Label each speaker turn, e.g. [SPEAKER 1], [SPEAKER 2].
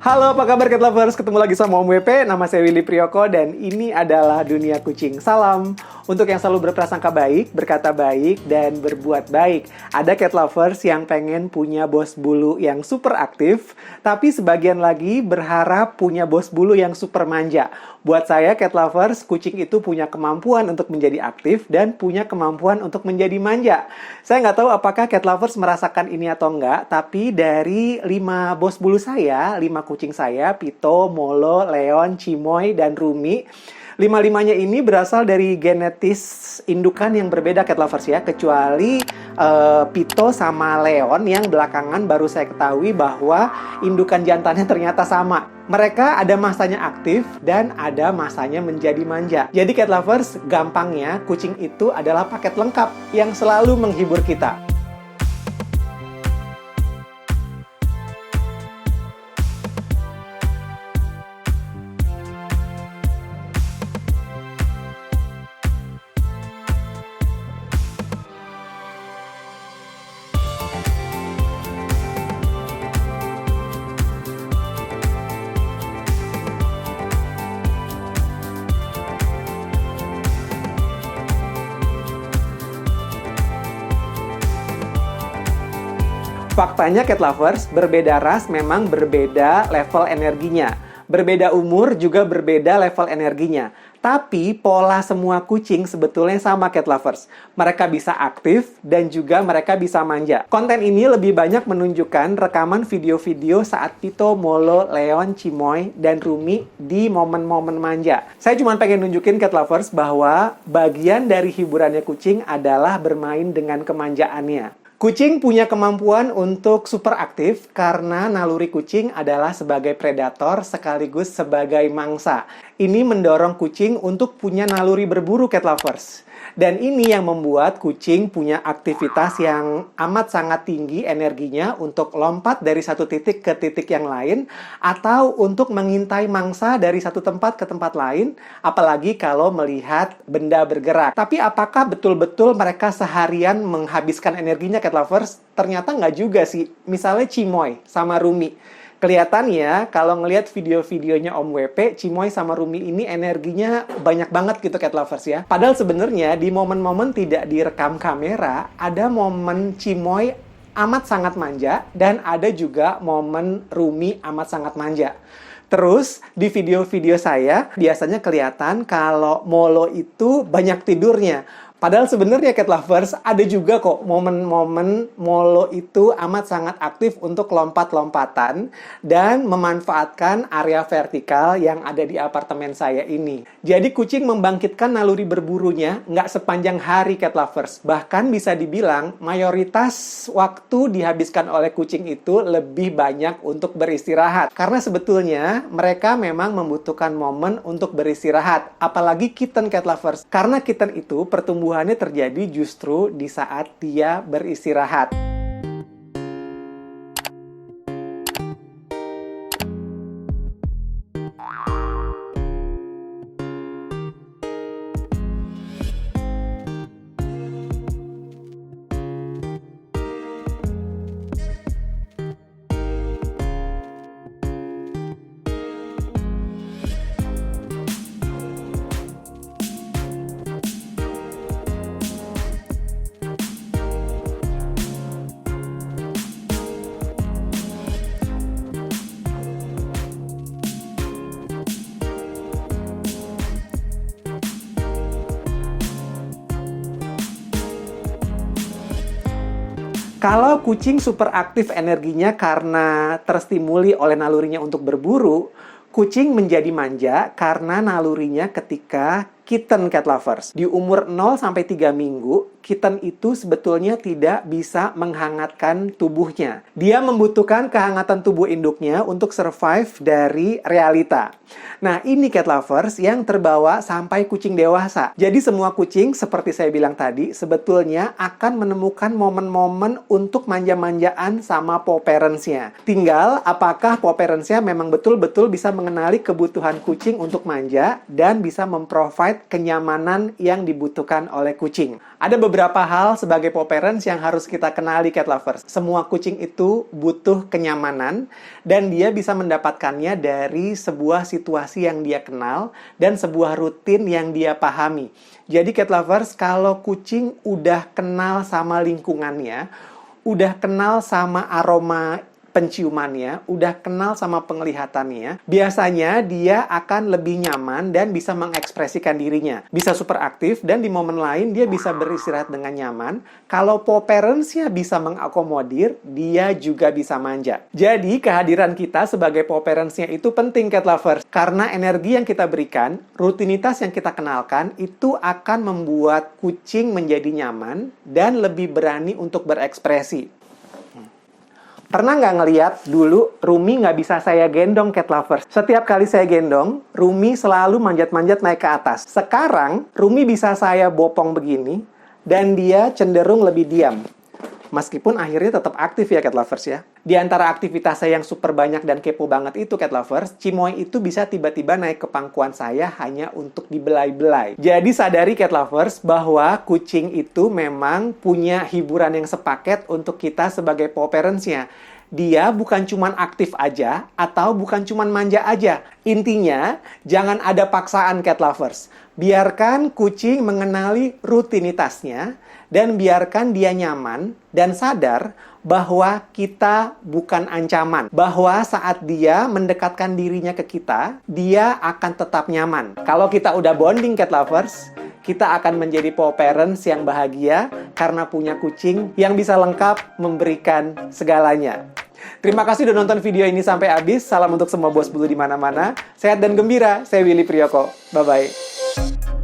[SPEAKER 1] Halo, apa kabar Cat Lovers? Ketemu lagi sama Om WP, nama saya Willy Priyoko, dan ini adalah Dunia Kucing. Salam untuk yang selalu berprasangka baik, berkata baik, dan berbuat baik. Ada Cat Lovers yang pengen punya bos bulu yang super aktif, tapi sebagian lagi berharap punya bos bulu yang super manja. Buat saya, Cat Lovers, kucing itu punya kemampuan untuk menjadi aktif dan punya kemampuan untuk menjadi manja. Saya nggak tahu apakah Cat Lovers merasakan ini atau enggak, tapi dari 5 bos bulu saya, 5 kucing saya, Pito, Molo, Leon, Cimoy, dan Rumi, lima-limanya ini berasal dari genetis indukan yang berbeda Cat Lovers ya, kecuali Pito sama Leon yang belakangan baru saya ketahui bahwa indukan jantannya ternyata sama. Mereka ada masanya aktif dan ada masanya menjadi manja. Jadi Cat Lovers, gampangnya kucing itu adalah paket lengkap yang selalu menghibur kita. Faktanya Cat Lovers, berbeda ras memang berbeda level energinya. Berbeda umur juga berbeda level energinya. Tapi pola semua kucing sebetulnya sama Cat Lovers. Mereka bisa aktif dan juga mereka bisa manja. Konten ini lebih banyak menunjukkan rekaman video-video saat Pito, Molo, Leon, Cimoy, dan Rumi di momen-momen manja. Saya cuma pengen nunjukin Cat Lovers bahwa bagian dari hiburannya kucing adalah bermain dengan kemanjaannya. Kucing punya kemampuan untuk super aktif karena naluri kucing adalah sebagai predator sekaligus sebagai mangsa. Ini mendorong kucing untuk punya naluri berburu Cat Lovers. Dan ini yang membuat kucing punya aktivitas yang amat sangat tinggi energinya untuk lompat dari satu titik ke titik yang lain atau untuk mengintai mangsa dari satu tempat ke tempat lain, apalagi kalau melihat benda bergerak. Tapi apakah betul-betul mereka seharian menghabiskan energinya Cat Lovers? Ternyata nggak juga sih. Misalnya Cimoy sama Rumi. Kelihatannya kalau ngelihat video-videonya Om WP, Cimoy sama Rumi ini energinya banyak banget gitu Cat Lovers ya. Padahal sebenarnya di momen-momen tidak direkam kamera, ada momen Cimoy amat sangat manja dan ada juga momen Rumi amat sangat manja. Terus di video-video saya biasanya kelihatan kalau Molo itu banyak tidurnya. Padahal sebenarnya Cat Lovers ada juga kok momen-momen Molo itu amat sangat aktif untuk lompat-lompatan dan memanfaatkan area vertikal yang ada di apartemen saya ini. Jadi kucing membangkitkan naluri berburunya nggak sepanjang hari Cat Lovers. Bahkan bisa dibilang mayoritas waktu dihabiskan oleh kucing itu lebih banyak untuk beristirahat. Karena sebetulnya mereka memang membutuhkan momen untuk beristirahat. Apalagi kitten Cat Lovers. Karena kitten itu pertumbuhannya terjadi justru di saat dia beristirahat. Kalau kucing super aktif energinya karena terstimuli oleh nalurinya untuk berburu, kucing menjadi manja karena nalurinya ketika kitten Cat Lovers. Di umur 0-3 minggu, kitten itu sebetulnya tidak bisa menghangatkan tubuhnya. Dia membutuhkan kehangatan tubuh induknya untuk survive dari realita. Nah, ini Cat Lovers yang terbawa sampai kucing dewasa. Jadi semua kucing, seperti saya bilang tadi, sebetulnya akan menemukan momen-momen untuk manja-manjaan sama paw parents-nya. Tinggal apakah paw parents-nya memang betul-betul bisa mengenali kebutuhan kucing untuk manja dan bisa memprovide provide kenyamanan yang dibutuhkan oleh kucing. Ada beberapa hal sebagai paw parents yang harus kita kenali, cat lovers. Semua kucing itu butuh kenyamanan dan dia bisa mendapatkannya dari sebuah situasi yang dia kenal dan sebuah rutin yang dia pahami. Jadi cat lovers, kalau kucing udah kenal sama lingkungannya, udah kenal sama aroma penciumannya, udah kenal sama penglihatannya, biasanya dia akan lebih nyaman dan bisa mengekspresikan dirinya. Bisa super aktif dan di momen lain dia bisa beristirahat dengan nyaman. Kalau paw parents-nya bisa mengakomodir, dia juga bisa manja. Jadi kehadiran kita sebagai paw parents-nya itu penting, cat lovers. Karena energi yang kita berikan, rutinitas yang kita kenalkan, itu akan membuat kucing menjadi nyaman dan lebih berani untuk berekspresi. Pernah nggak ngeliat dulu Rumi nggak bisa saya gendong, cat lovers? Setiap kali saya gendong, Rumi selalu manjat-manjat naik ke atas. Sekarang, Rumi bisa saya bopong begini, dan dia cenderung lebih diam. Meskipun akhirnya tetap aktif ya, cat lovers ya. Di antara aktivitas saya yang super banyak dan kepo banget itu, cat lovers, Cimoy itu bisa tiba-tiba naik ke pangkuan saya hanya untuk dibelai-belai. Jadi sadari, cat lovers, bahwa kucing itu memang punya hiburan yang sepaket untuk kita sebagai paw parents-nya. Dia bukan cuman aktif aja atau bukan cuman manja aja. Intinya, jangan ada paksaan, cat lovers. Biarkan kucing mengenali rutinitasnya dan biarkan dia nyaman dan sadar bahwa kita bukan ancaman. Bahwa saat dia mendekatkan dirinya ke kita, dia akan tetap nyaman. Kalau kita udah bonding, cat lovers, kita akan menjadi paw parents yang bahagia karena punya kucing yang bisa lengkap memberikan segalanya. Terima kasih udah nonton video ini sampai habis. Salam untuk semua bos bulu di mana-mana. Sehat dan gembira. Saya Willy Priyoko. Bye-bye.